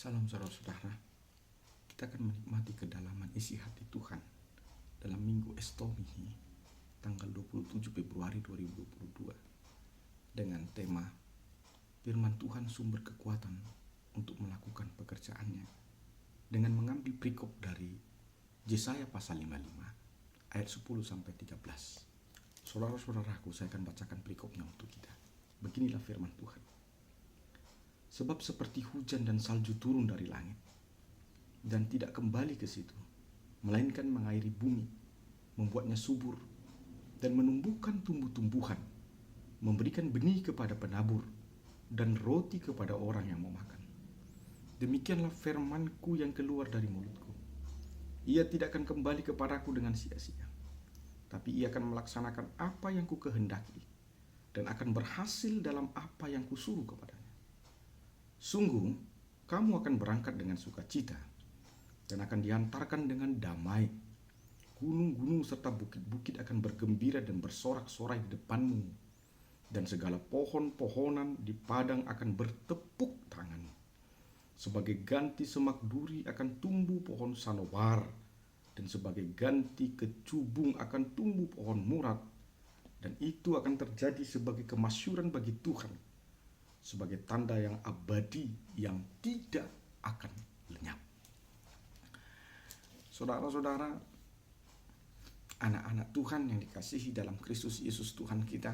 Salam saudara-saudara, kita akan menikmati kedalaman isi hati Tuhan dalam Minggu Estomi tanggal 27 Februari 2022 dengan tema Firman Tuhan sumber kekuatan untuk melakukan pekerjaannya, dengan mengambil perikop dari Yesaya pasal 55 ayat 10 sampai 13. Saudara-saudaraku, saya akan bacakan perikopnya untuk kita. Beginilah firman Tuhan. Sebab seperti hujan dan salju turun dari langit dan tidak kembali ke situ, melainkan mengairi bumi, membuatnya subur dan menumbuhkan tumbuh-tumbuhan, memberikan benih kepada penabur dan roti kepada orang yang mau makan. Demikianlah firmanku yang keluar dari mulutku. Ia tidak akan kembali kepadaku dengan sia-sia, tapi ia akan melaksanakan apa yang kukehendaki dan akan berhasil dalam apa yang kusuruh kepadanya. Sungguh, kamu akan berangkat dengan sukacita dan akan diantarkan dengan damai. Gunung-gunung serta bukit-bukit akan bergembira dan bersorak-sorai di depanmu, dan segala pohon-pohonan di padang akan bertepuk tangan. Sebagai ganti semak duri akan tumbuh pohon sanobar, dan sebagai ganti kecubung akan tumbuh pohon murad, dan itu akan terjadi sebagai kemasyuran bagi Tuhan, sebagai tanda yang abadi yang tidak akan lenyap. Saudara-saudara, anak-anak Tuhan yang dikasihi dalam Kristus Yesus Tuhan kita,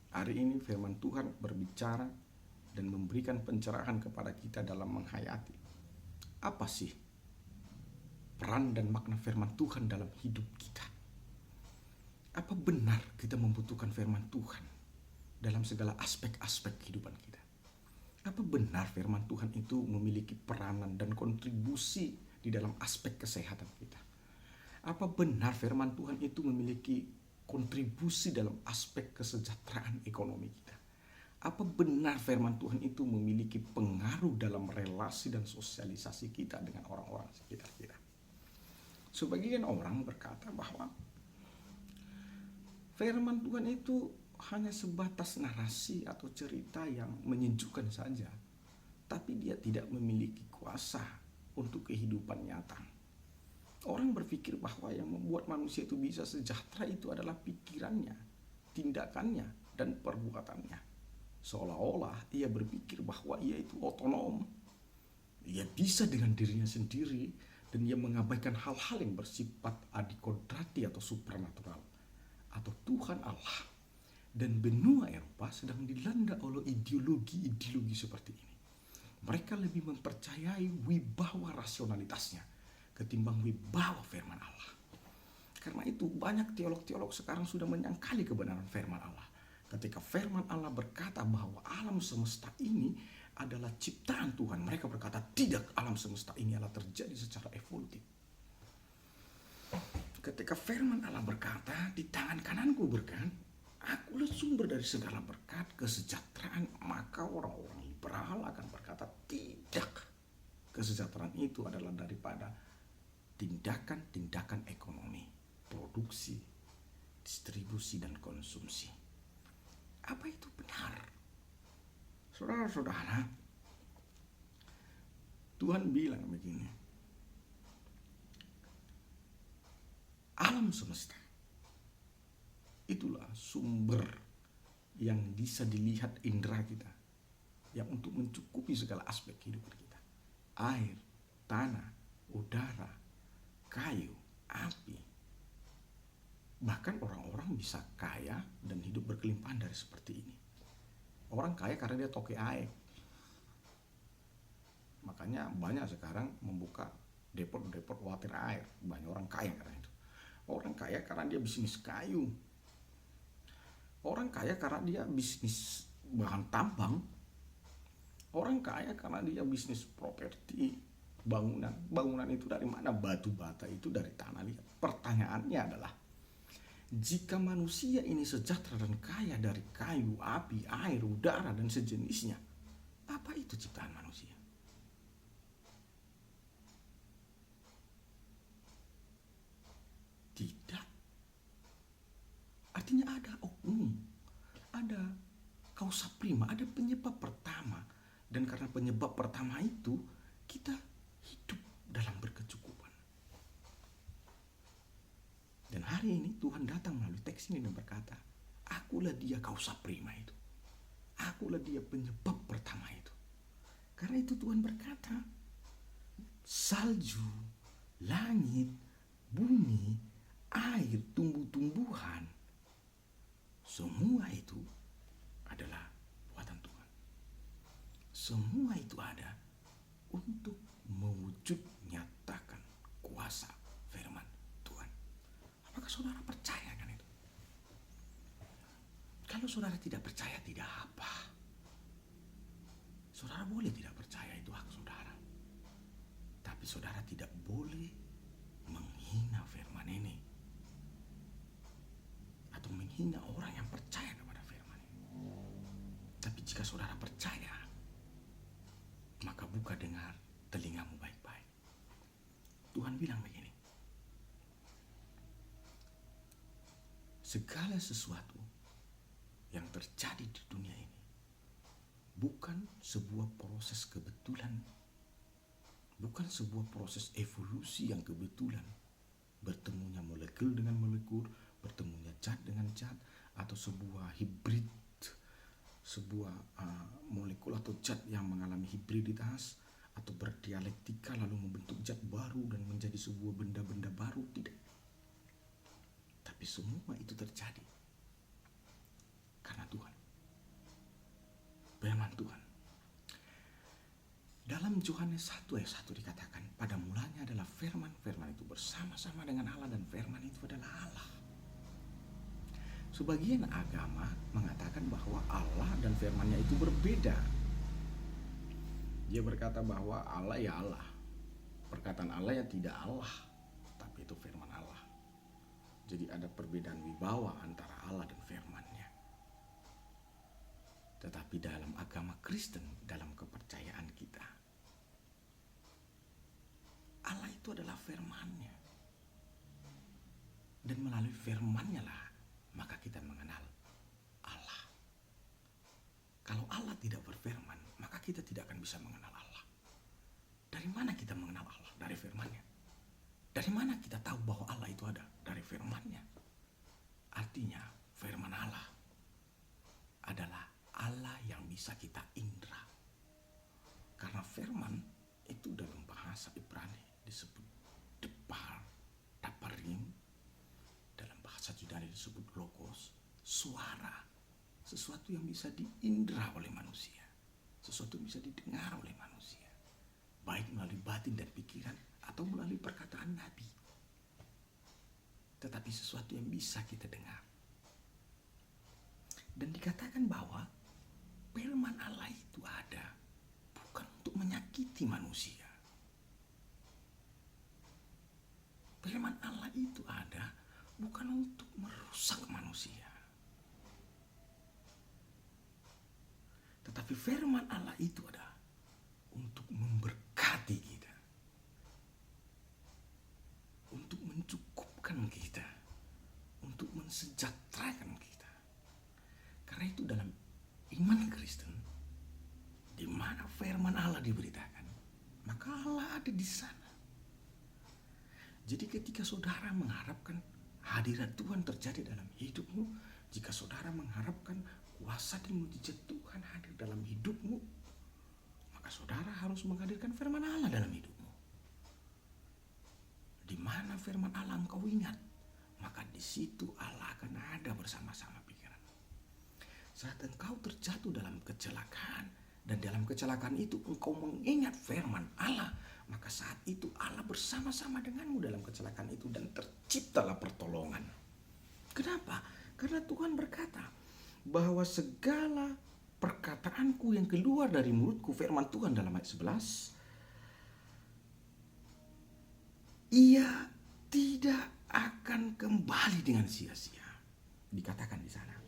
hari ini firman Tuhan berbicara dan memberikan pencerahan kepada kita dalam menghayati apa sih peran dan makna firman Tuhan dalam hidup kita. Apa benar kita membutuhkan firman Tuhan dalam segala aspek-aspek kehidupan kita? Apa benar firman Tuhan itu memiliki peranan dan kontribusi di dalam aspek kesehatan kita? Apa benar firman Tuhan itu memiliki kontribusi dalam aspek kesejahteraan ekonomi kita? Apa benar firman Tuhan itu memiliki pengaruh dalam relasi dan sosialisasi kita dengan orang-orang sekitar kita? Sebagian orang berkata bahwa firman Tuhan itu hanya sebatas narasi atau cerita yang menyejukkan saja, tapi dia tidak memiliki kuasa untuk kehidupan nyata. Orang berpikir bahwa yang membuat manusia itu bisa sejahtera itu adalah pikirannya, tindakannya, dan perbuatannya. Seolah-olah ia berpikir bahwa ia itu otonom, ia bisa dengan dirinya sendiri, dan ia mengabaikan hal-hal yang bersifat adikodrati atau supranatural, atau Tuhan Allah. Dan benua Eropa sedang dilanda oleh ideologi-ideologi seperti ini. Mereka lebih mempercayai wibawa rasionalitasnya ketimbang wibawa firman Allah. Karena itu banyak teolog-teolog sekarang sudah menyangkali kebenaran firman Allah. Ketika firman Allah berkata bahwa alam semesta ini adalah ciptaan Tuhan, mereka berkata tidak, alam semesta ini adalah terjadi secara evolutif. Ketika firman Allah berkata di tangan kananku berkat, akulah sumber dari segala berkat kesejahteraan, maka orang-orang liberal akan berkata tidak. Kesejahteraan itu adalah daripada tindakan-tindakan ekonomi, produksi, distribusi, dan konsumsi. Apa itu benar? Saudara-saudara, Tuhan bilang begini, alam semesta itulah sumber yang bisa dilihat indera kita, yang untuk mencukupi segala aspek kehidupan kita. Air, tanah, udara, kayu, api. Bahkan orang-orang bisa kaya dan hidup berkelimpahan dari seperti ini. Orang kaya karena dia toke air. Makanya banyak sekarang membuka depot-depot water air. Banyak orang kaya karena itu. Orang kaya karena dia bisnis kayu. Orang kaya karena dia bisnis bahan tambang. Orang kaya karena dia bisnis properti, bangunan. Bangunan itu dari mana? Batu bata itu dari tanah liat. Pertanyaannya adalah, jika manusia ini sejahtera dan kaya dari kayu, api, air, udara, dan sejenisnya, apa itu ciptaan manusia? Tidak. Artinya ada oknum, ada kausa prima, ada penyebab pertama Dan karena penyebab pertama itu, kita hidup dalam berkecukupan. Dan hari ini Tuhan datang melalui teks ini dan berkata, akulah dia kausa prima itu. Akulah dia penyebab pertama itu. Karena itu Tuhan berkata, salju, langit, bumi, air, tumbuh-tumbuhan, semua itu adalah buatan Tuhan. Semua itu ada untuk mewujud nyatakan kuasa firman Tuhan. Apakah saudara percaya kan itu? Kalau saudara tidak percaya, tidak apa. Saudara boleh tidak percaya, itu hak saudara. Tapi saudara tidak boleh menghina firman ini. Atau menghina orang yang percaya kepada firman ini. Tapi jika saudara percaya, maka buka dengar telingamu baik-baik. Tuhan bilang begini, segala sesuatu yang terjadi di dunia ini bukan sebuah proses kebetulan, bukan sebuah proses evolusi yang kebetulan, bertemunya molekul dengan molekul, bertemunya zat dengan zat, atau sebuah hibrid, sebuah molekul atau zat yang mengalami hibriditas atau berdialektika lalu membentuk zat baru dan menjadi sebuah benda-benda baru. Tidak. Tapi semua itu terjadi karena Tuhan. Firman Tuhan. Dalam Yohanes 1 ayat 1 dikatakan, pada mulanya adalah firman, firman itu bersama-sama dengan Allah dan firman itu adalah Allah. Sebagian agama mengatakan bahwa Allah dan firman-Nya itu berbeda. Dia berkata bahwa Allah ya Allah. Perkataan Allah ya tidak Allah, tapi itu firman Allah. Jadi ada perbedaan wibawa antara Allah dan firman-Nya. Tetapi dalam agama Kristen, dalam kepercayaan kita, Allah itu adalah firman-Nya. Dan melalui firman-Nya lah maka kita mengenal Allah. Kalau Allah tidak berfirman, maka kita tidak akan bisa mengenal Allah. Dari mana kita mengenal Allah? Dari firman-Nya. Dari mana kita tahu bahwa Allah itu ada? Dari firman-Nya. Artinya firman Allah adalah Allah yang bisa kita indra. Karena firman itu dalam bahasa Ibrani disebut daparim, dalam bahasa Yunani disebut logos, suara, sesuatu yang bisa diindra oleh manusia, sesuatu yang bisa didengar oleh manusia, baik melalui batin dan pikiran atau melalui perkataan Nabi. Tetapi sesuatu yang bisa kita dengar. Dan dikatakan bahwa firman Allah itu ada bukan untuk menyakiti manusia. Firman Allah itu ada bukan untuk merusak manusia. Tetapi firman Allah itu ada untuk memberkati kita. Untuk mencukupkan kita. Untuk mensejahterakan kita. Karena itu dalam iman Kristen, di mana firman Allah diberitakan, maka Allah ada di sana. Jadi ketika saudara mengharapkan hadirat Tuhan terjadi dalam hidupmu, jika saudara mengharapkan kuasa dan mujizat Tuhan hadir dalam hidupmu, maka saudara harus menghadirkan firman Allah dalam hidupmu. Di mana firman Allah engkau ingat, maka di situ Allah akan ada bersama-sama pikiran. Saat engkau terjatuh dalam kecelakaan, dan dalam kecelakaan itu engkau mengingat firman Allah, maka saat itu Allah bersama-sama denganmu dalam kecelakaan itu dan terciptalah pertolongan. Kenapa? Karena Tuhan berkata bahwa segala perkataanku yang keluar dari mulutku, firman Tuhan dalam ayat 11, ia tidak akan kembali dengan sia-sia. Dikatakan di sana.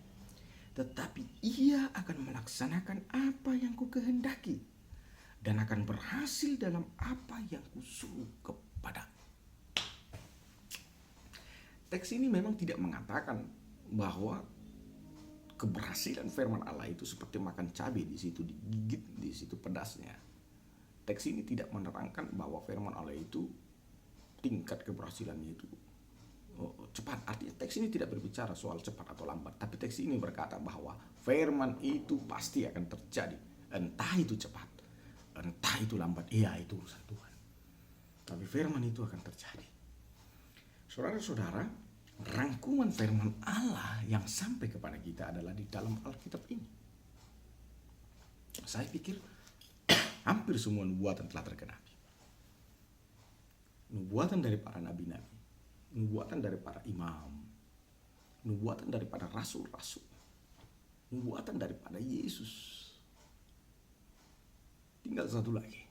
Tetapi ia akan melaksanakan apa yang kukehendaki dan akan berhasil dalam apa yang kusuruh kepada. Teks ini memang tidak mengatakan bahwa keberhasilan firman Allah itu seperti makan cabai, di situ digigit, di situ pedasnya. Teks ini tidak menerangkan bahwa firman Allah itu tingkat keberhasilannya itu cepat. Artinya teks ini tidak berbicara soal cepat atau lambat, tapi teks ini berkata bahwa firman itu pasti akan terjadi. Entah itu cepat, entah itu lambat, iya itu urusan Tuhan. Tapi firman itu akan terjadi. Saudara-saudara, rangkuman firman Allah yang sampai kepada kita adalah di dalam Alkitab ini. Saya pikir hampir semua nubuatan telah tergenapi. Nubuatan dari para nabi-nabi, nubuatan dari para imam, nubuatan daripada rasul-rasul, nubuatan daripada Yesus. Tinggal satu lagi.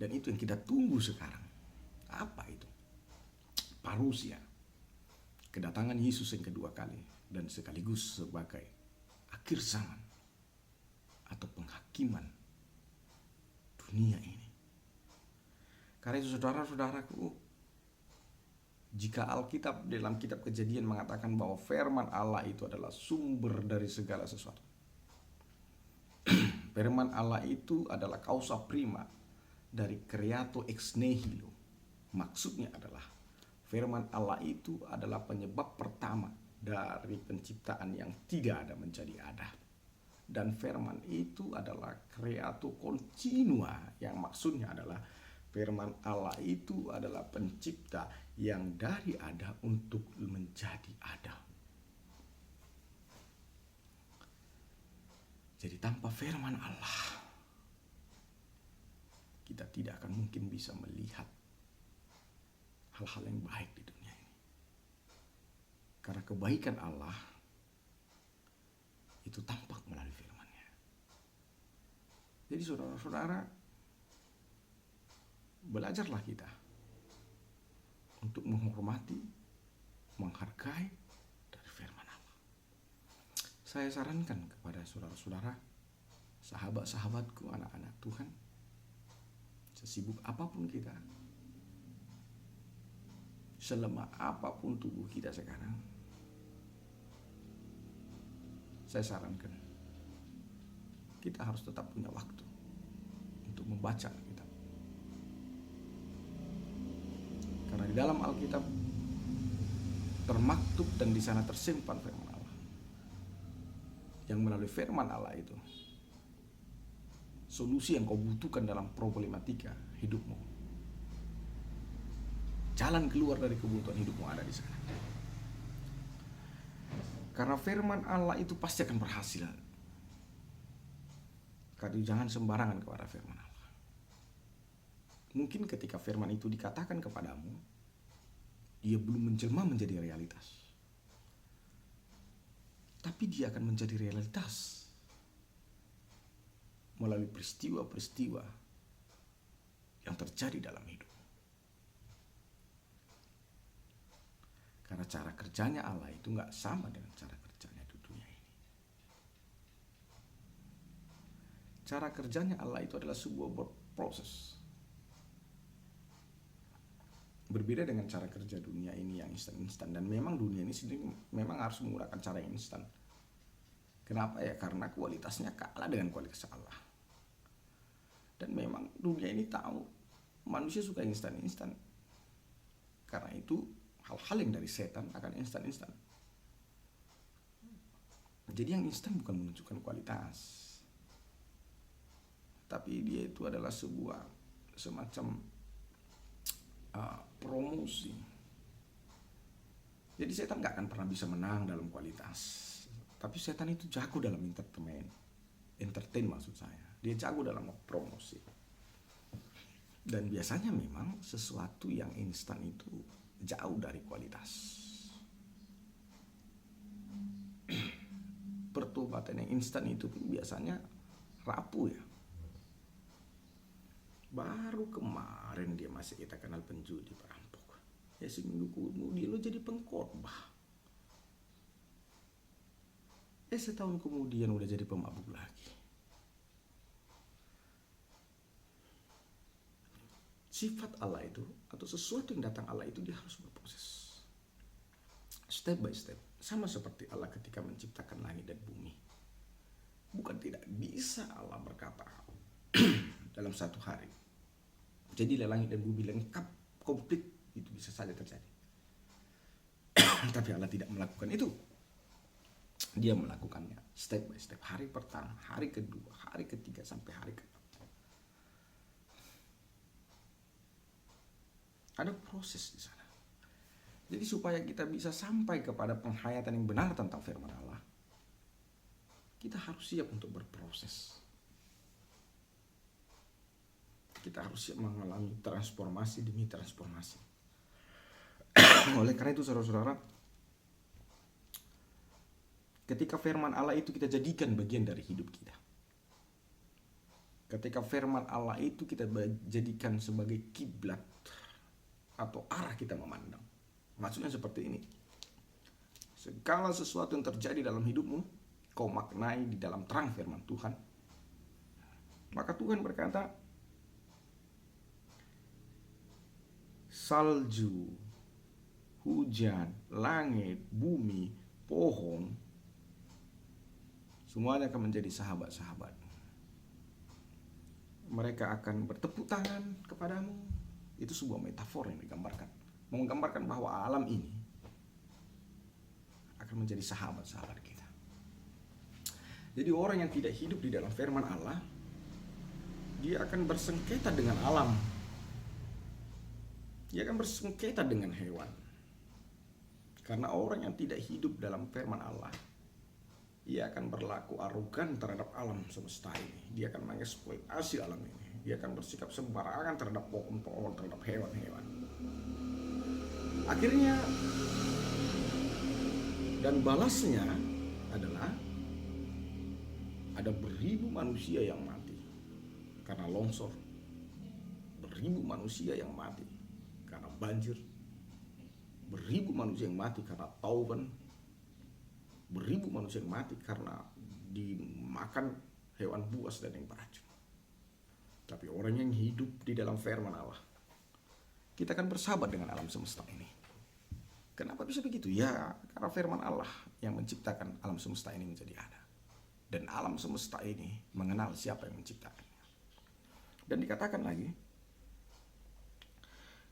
Dan itu yang kita tunggu sekarang. Apa itu? Parusia. Kedatangan Yesus yang kedua kali dan sekaligus sebagai akhir zaman atau penghakiman dunia ini. Karena itu saudara-saudaraku, jika Alkitab dalam kitab Kejadian mengatakan bahwa firman Allah itu adalah sumber dari segala sesuatu. Firman Allah itu adalah causa prima dari creato ex nihilo. Maksudnya adalah firman Allah itu adalah penyebab pertama dari penciptaan yang tidak ada menjadi ada. Dan firman itu adalah creato continua, yang maksudnya adalah firman Allah itu adalah pencipta yang dari ada untuk menjadi ada. Jadi tanpa firman Allah, kita tidak akan mungkin bisa melihat hal-hal yang baik di dunia ini. Karena kebaikan Allah itu tampak melalui firman-Nya. Jadi saudara-saudara, belajarlah kita untuk menghormati, menghargai dari firman Allah. Saya sarankan kepada saudara-saudara, sahabat-sahabatku, anak-anak Tuhan, sesibuk apapun kita, selemah apapun tubuh kita sekarang, saya sarankan kita harus tetap punya waktu untuk membaca Alkitab. Karena di dalam Alkitab termaktub dan di sana tersimpan firman Allah. Yang melalui firman Allah itu solusi yang kau butuhkan dalam problematika hidupmu. Jalan keluar dari kebutuhan hidupmu ada di sana. Karena firman Allah itu pasti akan berhasil. Karena jangan sembarangan kepada firman Allah. Mungkin ketika firman itu dikatakan kepadamu, dia belum menjelma menjadi realitas. Tapi dia akan menjadi realitas melalui peristiwa-peristiwa yang terjadi dalam hidup. Karena cara kerjanya Allah itu nggak sama dengan cara kerjanya di dunia ini. Cara kerjanya Allah itu adalah sebuah proses. Berbeda dengan cara kerja dunia ini yang instan-instan. Dan memang dunia ini sendiri memang harus menggunakan cara yang instan. Kenapa ya? Karena kualitasnya kalah dengan kualitas Allah. Dan memang dunia ini tahu manusia suka instan-instan. Karena itu hal-hal yang dari setan akan instan-instan. Jadi yang instan bukan menunjukkan kualitas, tapi dia itu adalah sebuah semacam promosi. Jadi setan gak akan pernah bisa menang dalam kualitas, tapi setan itu jago dalam entertain maksud saya. Dia jago dalam promosi. Dan biasanya memang sesuatu yang instan itu jauh dari kualitas. Pertobatan yang instan itu pun biasanya rapuh ya. Baru kemarin dia masih kita kenal penjudi, perampok. Ya seminggu kemudian lo jadi pengkhotbah. Setahun kemudian udah jadi pemabuk lagi. Sifat Allah itu atau sesuatu yang datang Allah itu dia harus berproses. step by step. Sama seperti Allah ketika menciptakan langit dan bumi. Bukan tidak bisa Allah berkata dalam satu hari, jadilah langit dan bumi lengkap, komplit, itu bisa saja terjadi. Tapi Allah tidak melakukan itu. Dia melakukannya step by step. Hari pertama, hari kedua, hari ketiga, sampai hari ke-6. Ada proses di sana. Jadi supaya kita bisa sampai kepada penghayatan yang benar tentang firman Allah, kita harus siap untuk berproses. Kita harus siap mengalami transformasi demi transformasi. Oleh karena itu saudara-saudara, ketika firman Allah itu kita jadikan bagian dari hidup kita. Ketika firman Allah itu kita jadikan sebagai kiblat atau arah kita memandang. Maksudnya seperti ini. Segala sesuatu yang terjadi dalam hidupmu, kau maknai di dalam terang firman Tuhan. Maka Tuhan berkata, salju, hujan, langit, bumi, pohon, semuanya akan menjadi sahabat-sahabat. Mereka akan bertepuk tangan kepadamu. Itu sebuah metafor yang digambarkan. Menggambarkan bahwa alam ini akan menjadi sahabat-sahabat kita. Jadi orang yang tidak hidup di dalam firman Allah, dia akan bersengketa dengan alam. Dia akan bersengketa dengan hewan. Karena orang yang tidak hidup dalam firman Allah, ia akan berlaku arogan terhadap alam semesta ini. Dia akan mengeksploitasi alam ini. Dia akan bersikap sembarangan terhadap pohon-pohon, terhadap hewan-hewan. Akhirnya, dan balasnya adalah ada beribu manusia yang mati karena longsor. Beribu manusia yang mati karena banjir. Beribu manusia yang mati karena tauban. Beribu manusia yang mati karena dimakan hewan buas dan yang beracun. Tapi orang yang hidup di dalam firman Allah, kita akan bersahabat dengan alam semesta ini. Kenapa bisa begitu? Ya, karena firman Allah yang menciptakan alam semesta ini menjadi ada. Dan alam semesta ini mengenal siapa yang menciptakannya. Dan dikatakan lagi,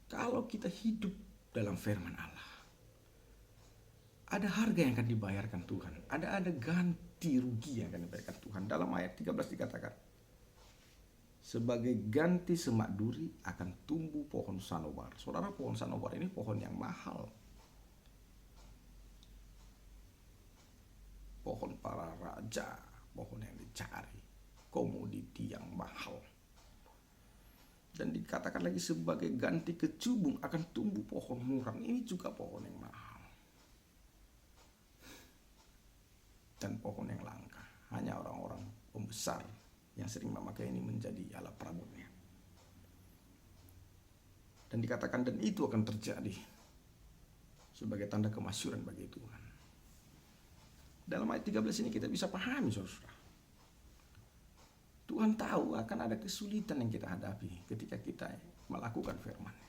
kalau kita hidup dalam firman Allah, ada harga yang akan dibayarkan Tuhan. Ada ganti rugi yang akan dibayarkan Tuhan. Dalam ayat 13 dikatakan, sebagai ganti semak duri akan tumbuh pohon sanobar. Saudara, pohon sanobar ini pohon yang mahal. Pohon para raja, pohon yang dicari, komoditi yang mahal. Dan dikatakan lagi sebagai ganti kecubung akan tumbuh pohon murang. Ini juga pohon yang mahal. Dan pohon yang langka. Hanya orang-orang pembesar yang sering memakai ini menjadi alat perabotnya. Dan dikatakan dan itu akan terjadi sebagai tanda kemasyhuran bagi Tuhan. Dalam ayat 13 ini kita bisa pahami, saudara. Tuhan tahu akan ada kesulitan yang kita hadapi ketika kita melakukan firman-Nya.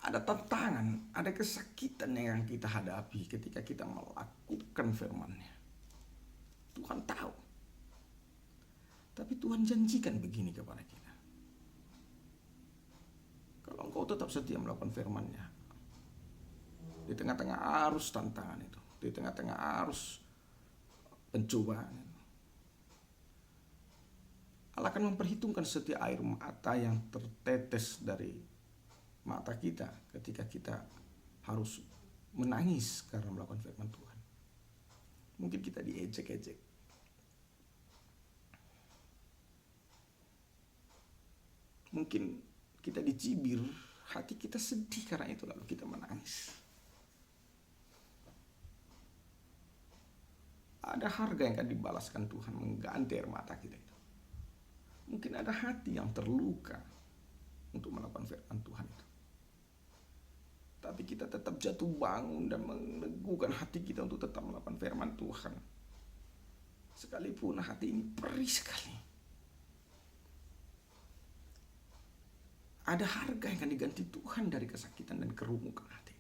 Ada tantangan, ada kesakitan yang kita hadapi ketika kita melakukan firman-Nya. Tuhan tahu. Tapi Tuhan janjikan begini kepada kita. Kalau engkau tetap setia melakukan firman-Nya, di tengah-tengah arus tantangan itu, di tengah-tengah arus pencobaan, Allah akan memperhitungkan setiap air mata yang tertetes dari mata kita ketika kita harus menangis karena melakukan firman Tuhan. Mungkin kita diejek-ejek. Mungkin kita dicibir, hati kita sedih karena itu lalu kita menangis. Ada harga yang akan dibalaskan Tuhan mengganti air mata kita itu. Mungkin ada hati yang terluka untuk melakukan firman Tuhan itu. Tapi kita tetap jatuh bangun dan meneguhkan hati kita untuk tetap melakukan firman Tuhan. Sekalipun hati ini perih sekali. Ada harga yang akan diganti Tuhan dari kesakitan dan kerumukan hati.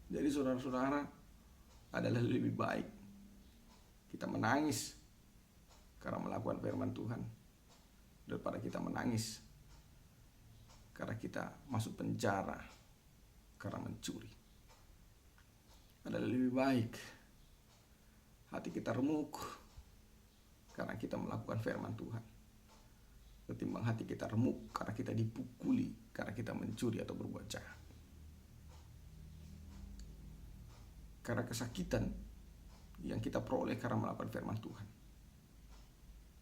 Jadi saudara-saudara, adalah lebih baik kita menangis karena melakukan firman Tuhan daripada kita menangis karena kita masuk penjara karena mencuri. Adalah lebih baik hati kita remuk karena kita melakukan firman Tuhan ketimbang hati kita remuk karena kita dipukuli karena kita mencuri atau berbuat jahat. Karena kesakitan yang kita peroleh karena melakukan firman Tuhan,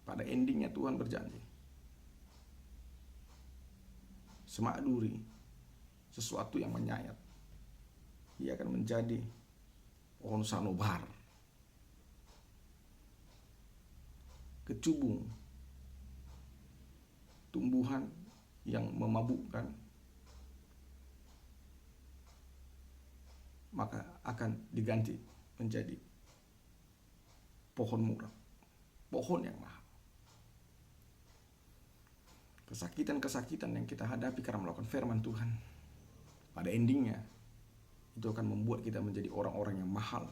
pada endingnya Tuhan berjanji, semak duri, sesuatu yang menyayat, ia akan menjadi pohon sanobar, kecubung, tumbuhan yang memabukkan, maka akan diganti menjadi pohon murah, pohon yang mahal. Kesakitan-kesakitan yang kita hadapi karena melakukan firman Tuhan, pada endingnya itu akan membuat kita menjadi orang-orang yang mahal,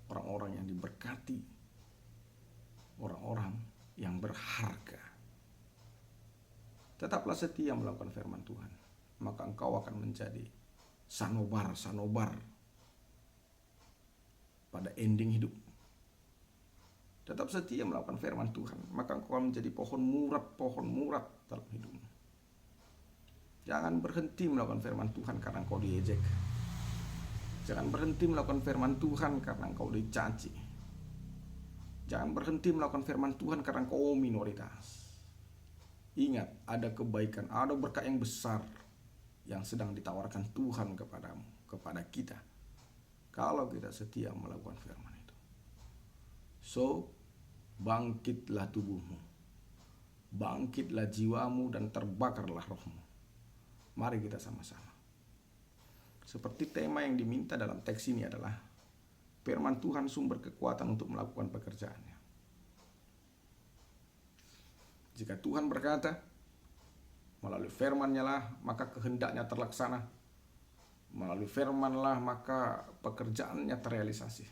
orang-orang yang diberkati, orang-orang yang berharga. Tetaplah setia melakukan firman Tuhan, maka engkau akan menjadi sanobar pada ending hidup. Tetap setia melakukan firman Tuhan, maka engkau akan menjadi pohon murad dalam hidupmu. Jangan berhenti melakukan firman Tuhan karena engkau diejek. Jangan berhenti melakukan firman Tuhan karena engkau dicaci. Jangan berhenti melakukan firman Tuhan karena engkau minoritas. Ingat, ada kebaikan, ada berkat yang besar yang sedang ditawarkan Tuhan kepadamu, kepada kita, kalau kita setia melakukan firman itu. So, bangkitlah tubuhmu, bangkitlah jiwamu, dan terbakarlah rohmu. Mari kita sama-sama. Seperti tema yang diminta dalam teks ini adalah firman Tuhan sumber kekuatan untuk melakukan pekerjaannya. Jika Tuhan berkata, melalui firman-Nya lah maka kehendaknya terlaksana, melalui firman-lah maka pekerjaannya terrealisasi,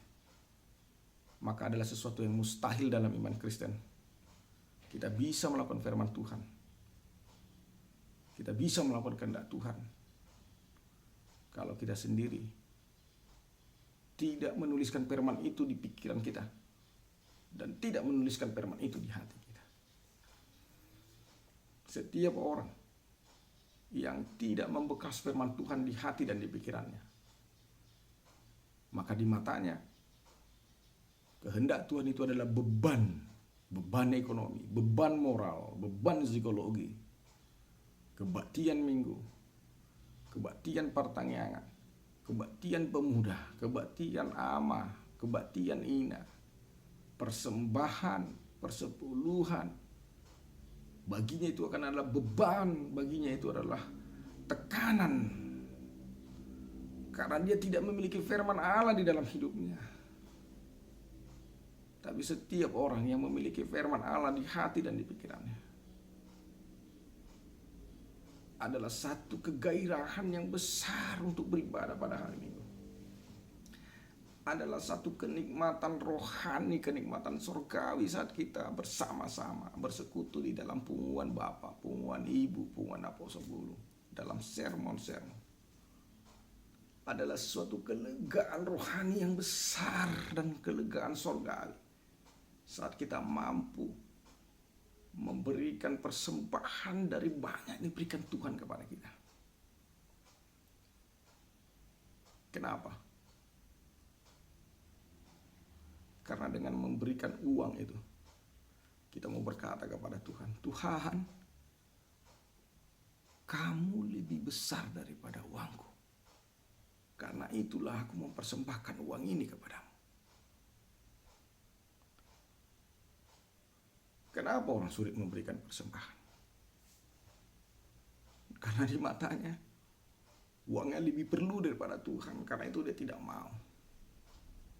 maka adalah sesuatu yang mustahil dalam iman Kristen. Kita bisa melakukan firman Tuhan, kita bisa melakukan kehendak Tuhan, kalau kita sendiri tidak menuliskan firman itu di pikiran kita dan tidak menuliskan firman itu di hati kita. Setiap orang yang tidak membekas firman Tuhan di hati dan di pikirannya, maka di matanya kehendak Tuhan itu adalah beban ekonomi, beban moral, beban psikologi, kebaktian minggu, kebaktian pertanian, kebaktian pemuda, kebaktian amah, kebaktian ina, persembahan, persepuluhan. Baginya itu akan adalah beban, baginya itu adalah tekanan, karena dia tidak memiliki firman Allah di dalam hidupnya. Tapi setiap orang yang memiliki firman Allah di hati dan di pikirannya adalah satu kegairahan yang besar untuk beribadah pada hari Minggu. Adalah satu kenikmatan rohani, kenikmatan surgawi saat kita bersama-sama bersekutu di dalam punggungan Bapa, punggungan Ibu, punggungan Apostol Guru, dalam sermon-sermon. Adalah suatu kelegaan rohani yang besar dan kelegaan surgawi saat kita mampu memberikan persembahan dari banyak yang diberikan Tuhan kepada kita. Kenapa? Karena dengan memberikan uang itu, kita mau berkata kepada Tuhan, Tuhan, kamu lebih besar daripada uangku. Karena itulah aku mempersembahkan uang ini kepadamu. Kenapa orang sulit memberikan persembahan? Karena di matanya uangnya lebih perlu daripada Tuhan. Karena itu dia tidak mau.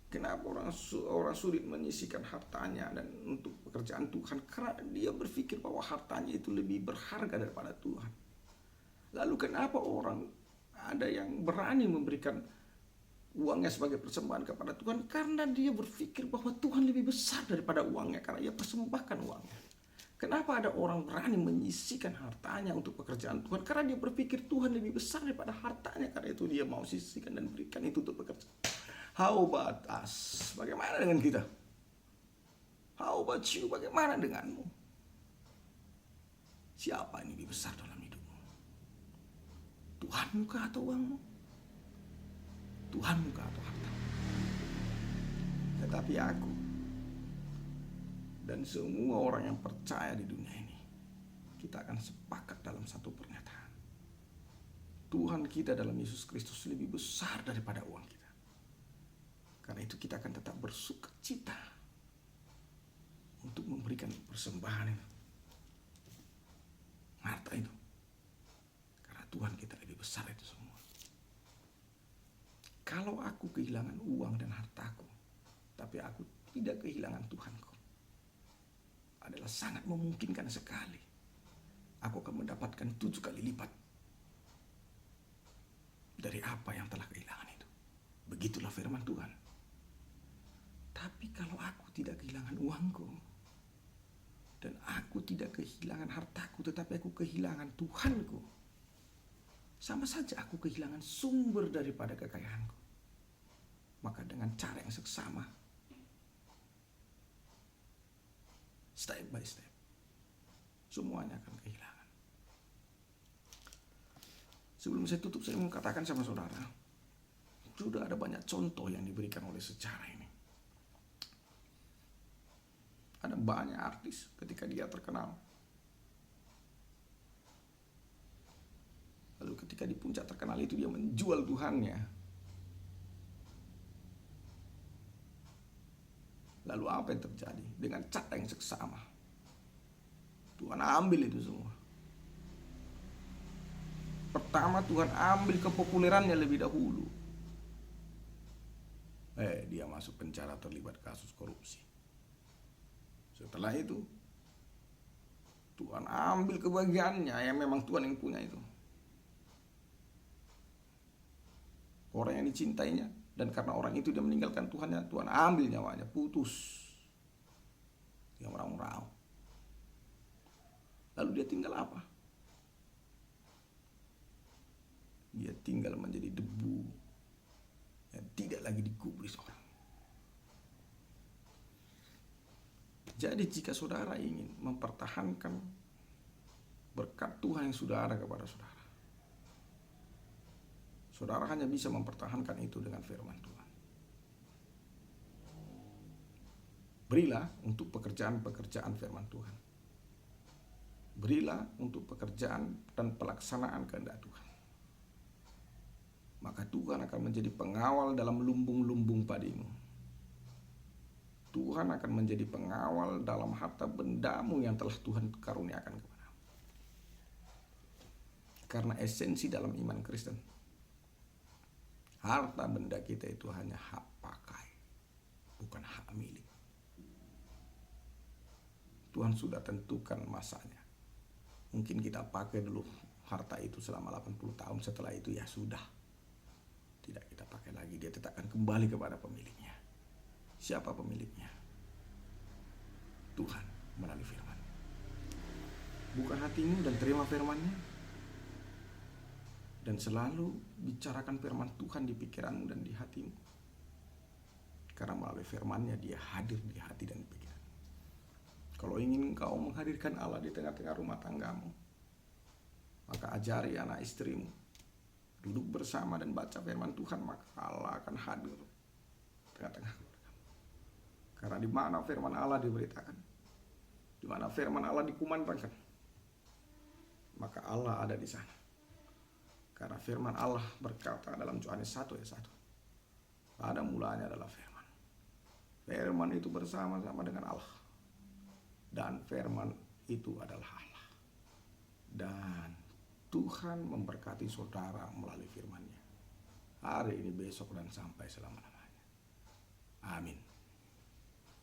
Kenapa orang sulit menyisihkan hartanya dan untuk pekerjaan Tuhan? Karena dia berpikir bahwa hartanya itu lebih berharga daripada Tuhan. Lalu kenapa orang ada yang berani memberikan uangnya sebagai persembahan kepada Tuhan karena dia berpikir bahwa Tuhan lebih besar daripada uangnya, karena ia persembahkan uangnya. Kenapa ada orang berani menyisihkan hartanya untuk pekerjaan Tuhan? Karena dia berpikir Tuhan lebih besar daripada hartanya, karena itu dia mau sisihkan dan berikan itu untuk pekerjaan. How about us? Bagaimana dengan kita? How about you? Bagaimana denganmu? Siapa yang lebih besar dalam hidupmu? Tuhanmu kah atau uangmu? Tuhanmu kah atau hartamu? Tetapi aku dan semua orang yang percaya di dunia ini, kita akan sepakat dalam satu pernyataan. Tuhan kita dalam Yesus Kristus lebih besar daripada uang kita. Karena itu kita akan tetap bersukacita untuk memberikan persembahan itu, harta itu. Karena Tuhan kita lebih besar itu semua. Kalau aku kehilangan uang dan hartaku, tapi aku tidak kehilangan Tuhanku, adalah sangat memungkinkan sekali aku akan mendapatkan 7 kali lipat dari apa yang telah kehilangan itu. Begitulah firman Tuhan. Tapi kalau aku tidak kehilangan uangku dan aku tidak kehilangan hartaku, tetapi aku kehilangan Tuhanku, sama saja aku kehilangan sumber daripada kekayaanku. Maka dengan cara yang seksama, step by step, semuanya akan kehilangan. Sebelum saya tutup, saya mau katakan sama saudara, sudah ada banyak contoh yang diberikan oleh sejarah ini. Ada banyak artis ketika dia terkenal, lalu ketika di puncak terkenal itu dia menjual Tuhannya. Lalu apa yang terjadi? Dengan cara yang seksama, Tuhan ambil itu semua. Pertama, Tuhan ambil kepopulerannya lebih dahulu. Dia masuk penjara terlibat kasus korupsi. Setelah itu, Tuhan ambil kebahagiaannya yang memang Tuhan yang punya itu. Orang yang dicintainya, dan karena orang itu dia meninggalkan Tuhannya, Tuhan ambil nyawanya, putus. Dia merau-rau. Lalu dia tinggal apa? Dia tinggal menjadi debu yang tidak lagi digubris orang. Jadi jika saudara ingin mempertahankan berkat Tuhan yang sudah ada kepada saudara, saudara hanya bisa mempertahankan itu dengan firman Tuhan. Berilah untuk pekerjaan-pekerjaan firman Tuhan. Berilah untuk pekerjaan dan pelaksanaan kehendak Tuhan. Maka Tuhan akan menjadi pengawal dalam lumbung-lumbung padimu. Tuhan akan menjadi pengawal dalam harta bendamu yang telah Tuhan karuniakan kepadamu. Karena esensi dalam iman Kristen, harta benda kita itu hanya hak pakai, bukan hak milik. Tuhan sudah tentukan masanya. Mungkin kita pakai dulu harta itu selama 80 tahun, setelah itu ya sudah, tidak kita pakai lagi. Dia tetap akan kembali kepada pemiliknya. Siapa pemiliknya? Tuhan melalui firman. Bukan hatimu dan terima firman-Nya, dan selalu bicarakan firman Tuhan di pikiranmu dan di hatimu. Karena melalui firman-Nya dia hadir di hati dan pikiran. Kalau ingin kau menghadirkan Allah di tengah-tengah rumah tanggamu, maka ajari anak istrimu duduk bersama dan baca firman Tuhan, maka Allah akan hadir tengah-tengah keluarga. Karena di mana firman Allah diberitakan, di mana firman Allah dikumandangkan, maka Allah ada di sana. Karena firman Allah berkata dalam Yohanes 1 ayat 1, pada mulanya adalah firman. Firman itu bersama-sama dengan Allah, dan firman itu adalah Allah. Dan Tuhan memberkati saudara melalui firman-Nya hari ini, besok, dan sampai selama-lamanya. Amin.